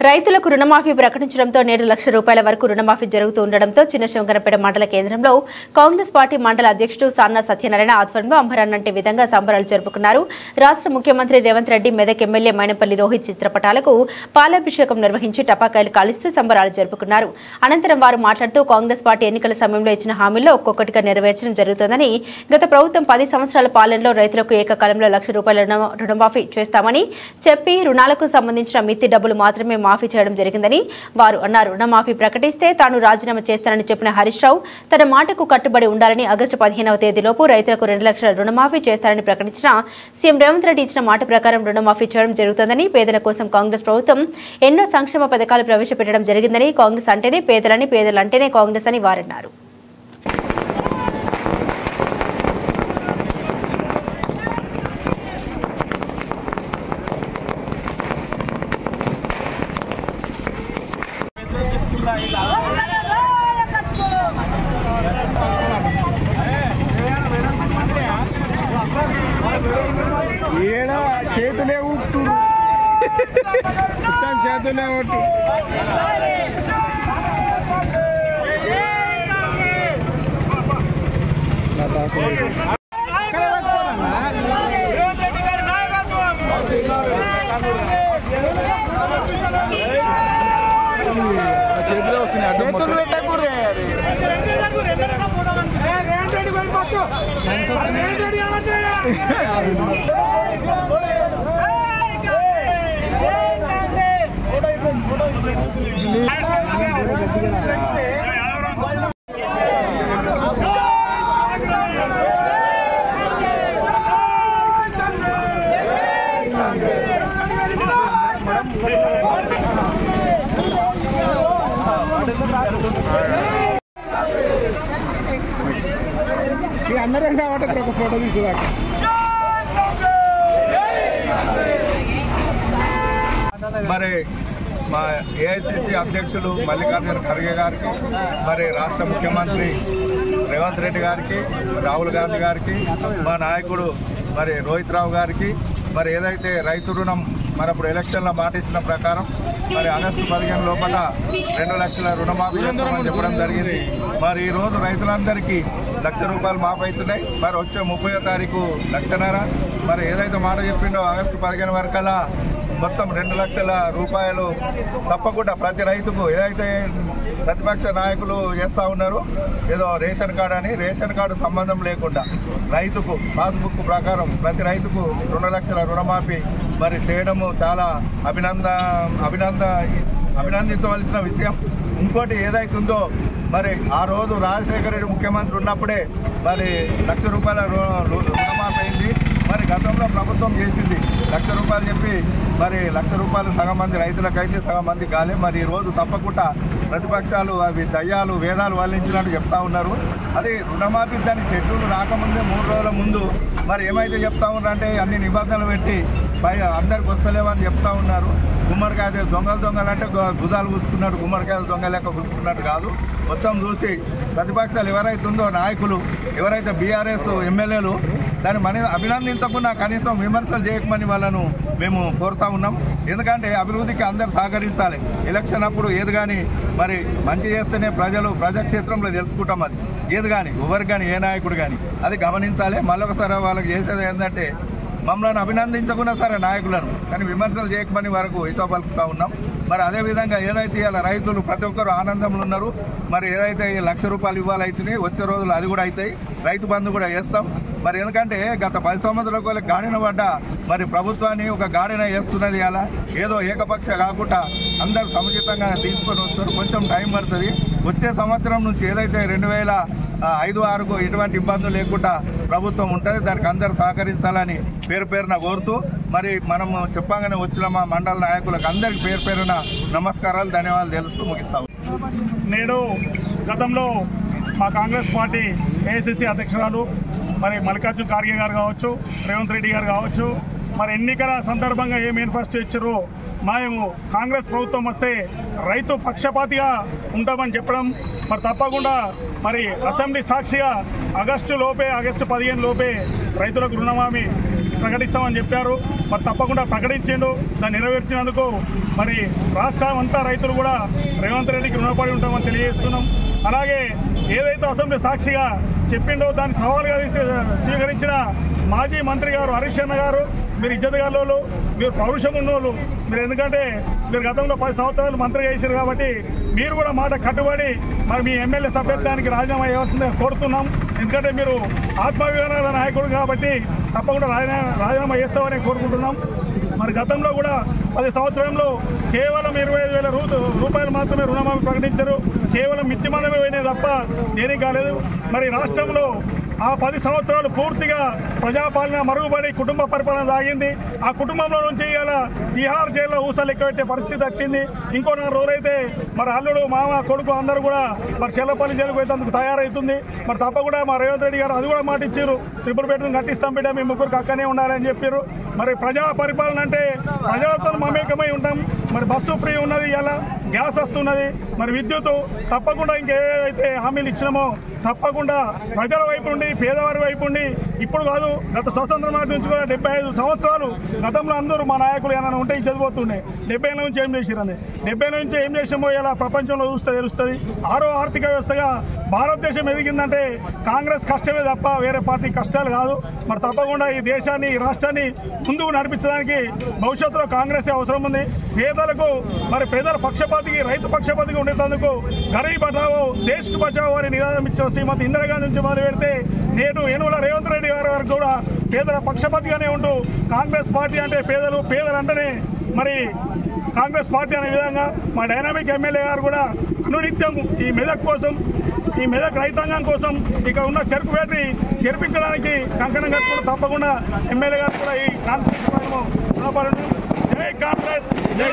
రైతులకు రుణమాఫీ ప్రకటించడంతో నేడు లక్ష రూపాయల వరకు రుణమాఫీ జరుగుతూ ఉండడంతో చిన్నశంకరపేట మండల కేంద్రంలో కాంగ్రెస్ పార్టీ మండల అధ్యక్షుడు సాన్నా సత్యనారాయణ ఆధ్వర్యంలో అంబరాన్నంటి విధంగా సంబరాలు జరుపుకున్నారు. రాష్ట్ర ముఖ్యమంత్రి రేవంత్ రెడ్డి మెదక్ ఎమ్మెల్యే మైనంపల్లి రోహిత్ చిత్రపటాలకు పాలాభిషేకం నిర్వహించి టపాకాయలు కాలుస్తూ సంబరాలు జరుపుకున్నారు. అనంతరం వారు మాట్లాడుతూ కాంగ్రెస్ పార్టీ ఎన్నికల సమయంలో ఇచ్చిన హామీల్లో ఒక్కొక్కటిగా నెరవేర్చడం జరుగుతుందని, గత ప్రభుత్వం 10 సంవత్సరాల పాలనలో రైతులకు ఏకకాలంలో లక్ష రూపాయల రుణమాఫీ చేస్తామని చెప్పి రుణాలకు సంబంధించిన మిత్తి డబ్బులు మాత్రమే మాఫీ చేయడం జరిగిందని వారు అన్నారు. రుణమాఫీ ప్రకటిస్తే తాను రాజీనామా చేస్తానని చెప్పిన హరీష్ రావు తన మాటకు కట్టుబడి ఉండాలని, ఆగస్టు 15వ తేదీలోపు రైతులకు 2 లక్షల రుణమాఫీ చేస్తారని ప్రకటించిన సీఎం రేవంత్ రెడ్డి ఇచ్చిన మాట ప్రకారం రుణమాఫీ చేయడం జరుగుతుందని, పేదల కోసం కాంగ్రెస్ ప్రభుత్వం ఎన్నో సంక్షేమ పథకాలు ప్రవేశపెట్టడం జరిగిందని, కాంగ్రెస్ అంటేనే పేదలని, పేదలంటేనే కాంగ్రెస్ అని వారన్నారు. ఏడా చేతులే ఊపుతున్నారు, చేతులే ఊటు చేతులే వస్తున్నాయి. చేతులు పెట్టకూరే అందరం కాబట్టి ఒక ఫోటో తీసేదాకా మరి మా ఏఐసిసి అధ్యక్షులు మల్లికార్జున ఖర్గే గారికి, మరి రాష్ట్ర ముఖ్యమంత్రి రేవంత్ రెడ్డి గారికి, రాహుల్ గాంధీ గారికి, మా నాయకుడు మరి రోహిత్ రావు గారికి, మరి ఏదైతే రైతు రుణం మరి అప్పుడు ఎలక్షన్లో మాట ఇచ్చిన ప్రకారం మరి ఆగస్టు 15 లోపల 2 లక్షల రుణమాఫీ చేస్తామని చెప్పడం జరిగింది. మరి ఈరోజు రైతులందరికీ ₹1,00,000 మాఫీ అవుతున్నాయి. మరి వచ్చే 30వ తారీఖు 1,50,000. మరి ఏదైతే మాట చెప్పిండో ఆగస్టు 15 వరకల్లా మొత్తం 2 లక్షల రూపాయలు తప్పకుండా ప్రతి రైతుకు, ఏదైతే ప్రతిపక్ష నాయకులు చేస్తూ ఉన్నారు ఏదో రేషన్ కార్డు అని, రేషన్ కార్డు సంబంధం లేకుండా రైతుకు పాస్బుక్ ప్రకారం ప్రతి రైతుకు 2 లక్షల రుణమాఫీ మరి చేయడము చాలా అభినందించవలసిన విషయం. ఇంకోటి ఏదైతే ఉందో మరి ఆ రోజు రాజశేఖర రెడ్డి ముఖ్యమంత్రి ఉన్నప్పుడే మరి ₹1,00,000 రుణమాఫీ అయింది. మరి గతంలో ప్రభుత్వం చేసింది ₹1,00,000 చెప్పి మరి ₹1,00,000 సగం మంది రైతులకైతే సగం మంది కాలే. మరి ఈరోజు తప్పకుండా ప్రతిపక్షాలు అవి దయ్యాలు వేదాలు వల్లించినట్టు చెప్తా ఉన్నారు. అది రుణమాఫీ దాని షెడ్యూల్ రాకముందే 3 రోజుల ముందు మరి ఏమైతే చెప్తా ఉన్నారంటే అన్ని నిబంధనలు పెట్టి అందరికి వస్తలేవని చెప్తా ఉన్నారు. గుమ్మడికాయ దొంగలు అంటే గుదాలు పూసుకున్నట్టు, గుమ్మడికాయలు దొంగ లెక్క పూసుకున్నట్టు కాదు. మొత్తం చూసి ప్రతిపక్షాలు ఎవరైతే ఉందో నాయకులు, ఎవరైతే బీఆర్ఎస్ ఎమ్మెల్యేలు దాన్ని అభినందించకుండా కనీసం విమర్శలు చేయకమని వాళ్ళను మేము కోరుతా ఉన్నాం. ఎందుకంటే అభివృద్ధికి అందరు సహకరించాలి. ఎలక్షన్ అప్పుడు ఏది కానీ మరి మంచి చేస్తేనే ప్రజాక్షేత్రంలో తెలుసుకుంటాం. అది ఏది కానీ ఎవరికి కానీ ఏ నాయకుడు కానీ అది గమనించాలి. మళ్ళొకసారి వాళ్ళకి చేసేది ఏంటంటే మమ్మల్ని అభినందించకుండా సరే నాయకులను, కానీ విమర్శలు చేయకమని వరకు హితో పలుకుతూ ఉన్నాం. మరి అదేవిధంగా ఏదైతే ఇలా రైతులు ప్రతి ఒక్కరు ఆనందంలో ఉన్నారు. మరి ఏదైతే ₹1,00,000 ఇవ్వాలైతే వచ్చే రోజులు అది కూడా అవుతాయి. రైతు బంధు కూడా వేస్తాం. మరి ఎందుకంటే గత 10 సంవత్సరాల గాడిన పడ్డ మరి ప్రభుత్వాన్ని ఒక గాడిన వేస్తున్నది. అలా ఏదో ఏకపక్ష కాకుండా అందరు సముచితంగా తీసుకొని వస్తారు. కొంచెం టైం పడుతుంది. వచ్చే సంవత్సరం నుంచి ఏదైతే 2005-06కు ఎటువంటి ఇబ్బందులు లేకుండా ప్రభుత్వం ఉంటుంది. దానికి అందరూ సహకరించాలని పేరున కోరుతూ మరి మనము చెప్పగానే వచ్చిన మా మండల నాయకులకు అందరికి పేరున నమస్కారాలు, ధన్యవాదాలు తెలుస్తూ ముగిస్తాము. నేడు గతంలో మా కాంగ్రెస్ పార్టీ ఏఐసిసి అధ్యక్షురాలు మరి మల్లికార్జున ఖర్గే గారు కావచ్చు, రేవంత్ రెడ్డి గారు కావచ్చు, మరి ఎన్నికల సందర్భంగా ఏం మేనిఫెస్టో ఇచ్చారో మేము కాంగ్రెస్ ప్రభుత్వం వస్తే రైతు పక్షపాతిగా ఉంటామని చెప్పడం, మరి తప్పకుండా మరి అసెంబ్లీ సాక్షిగా ఆగస్టు 15 లోపే రైతులకు రుణమాఫీ ప్రకటిస్తామని చెప్పారు. మరి తప్పకుండా ప్రకటించిండు. దాన్ని నెరవేర్చినందుకు మరి రాష్ట్రం అంతా రైతులు కూడా రేవంత్ రెడ్డికి రుణపడి ఉంటామని తెలియజేస్తున్నాం. అలాగే ఏదైతే అసెంబ్లీ సాక్షిగా చెప్పిండో దాన్ని సవాలుగా స్వీకరించిన మాజీ మంత్రి గారు హరీష్ అన్న గారు, మీరు ఇజ్జతగాళ్ళు, మీరు పౌరుషం ఉన్నోళ్ళు, మీరు ఎందుకంటే మీరు గతంలో 10 సంవత్సరాలు మంత్రిగా చేశారు కాబట్టి మీరు కూడా మాట కట్టుబడి మరి మీ ఎమ్మెల్యే సభ్యత్వానికి రాజీనామా చేయవలసిందిగా కోరుతున్నాం. ఎందుకంటే మీరు ఆత్మవిధానాల నాయకుడు కాబట్టి తప్పకుండా రాజీనామా చేస్తామని కోరుకుంటున్నాం. మరి గతంలో కూడా 10 సంవత్సరంలో కేవలం 25,000 రూపాయలు మాత్రమే రుణమాఫీ ప్రకటించారు. కేవలం మిత్తిమందమే పోయినాయి తప్ప దేనికి కాలేదు. మరి రాష్ట్రంలో ఆ 10 సంవత్సరాలు పూర్తిగా ప్రజాపాలన మరుగుపడి కుటుంబ పరిపాలన సాగింది. ఆ కుటుంబంలో నుంచి ఇలా తిహార్ జైల్లో ఊసలు ఎక్కబెట్టే పరిస్థితి వచ్చింది. ఇంకో 4 రోజులైతే మరి అల్లుడు మామ కొడుకు అందరూ కూడా మరి చెల్లపల్లి జైలుకు పోయేందుకు తయారవుతుంది. మరి తప్పకుండా మా రేవంత్ రెడ్డి గారు అది కూడా మాట ఇచ్చారు, 3 బెడ్రూమ్ కట్టిస్తాం బిడ్డ, మీ ముగ్గురికి అక్కనే ఉండాలని చెప్పారు. మరి ప్రజా పరిపాలన అంటే ప్రజలతో మమేకమై ఉంటాం. మరి బస్సు ఫ్రీ ఉన్నది, ఇలా గ్యాస్ వస్తున్నది, మరి విద్యుత్ తప్పకుండా ఇంకేదైతే హామీలు ఇచ్చినామో తప్పకుండా ప్రజల వైపు ఉండి పేదవారి వైపు ఉండి ఇప్పుడు కాదు గత స్వతంత్ర నాటి నుంచి కూడా 75 సంవత్సరాలు గతంలో అందరూ మా నాయకులు ఏమైనా ఉంటే చదిపోతుండే 70 నుంచి ఏం చేసిరని 70 నుంచి ఏం చేసామో ఇలా ప్రపంచంలో చూస్తే తెలుస్తుంది. 6వ ఆర్థిక వ్యవస్థగా భారతదేశం ఎదిగిందంటే కాంగ్రెస్ కష్టమే తప్ప వేరే పార్టీ కష్టాలు కాదు. మరి తప్పకుండా ఈ దేశాన్ని ఈ రాష్ట్రాన్ని ముందుకు నడిపించడానికి భవిష్యత్తులో కాంగ్రెస్ అవసరం ఉంది. పేదలకు మరి పేదల పక్షపాతికి రైతు పక్షపాతికి ఉండేందుకు గరీబ్ బచావో దేశ్ కు బచావో అని నినాదం ఇచ్చిన శ్రీమతి ఇందిరాగాంధీ నుంచి మొదలు పెడితే నేడు యనుమల రేవంత్ రెడ్డి గారి వరకు కూడా పేదల పక్షపాతిగానే ఉంటూ కాంగ్రెస్ పార్టీ అంటే పేదలంటేనే మరి కాంగ్రెస్ పార్టీ అనే విధంగా మా డైనామిక్ ఎమ్మెల్యే గారు కూడా అనునిత్యం ఈ మెదక్ కోసం ఈ మెదక్ రైతాంగం కోసం ఇక ఉన్న చెరుకు ఫ్యాక్టరీ తెరిపించడానికి కంకణం కట్టుకుని తప్పకుండా ఎమ్మెల్యే గారు కూడా ఈ కాన్స్టిట్యూషన్ జై కాంగ్రెస్ జై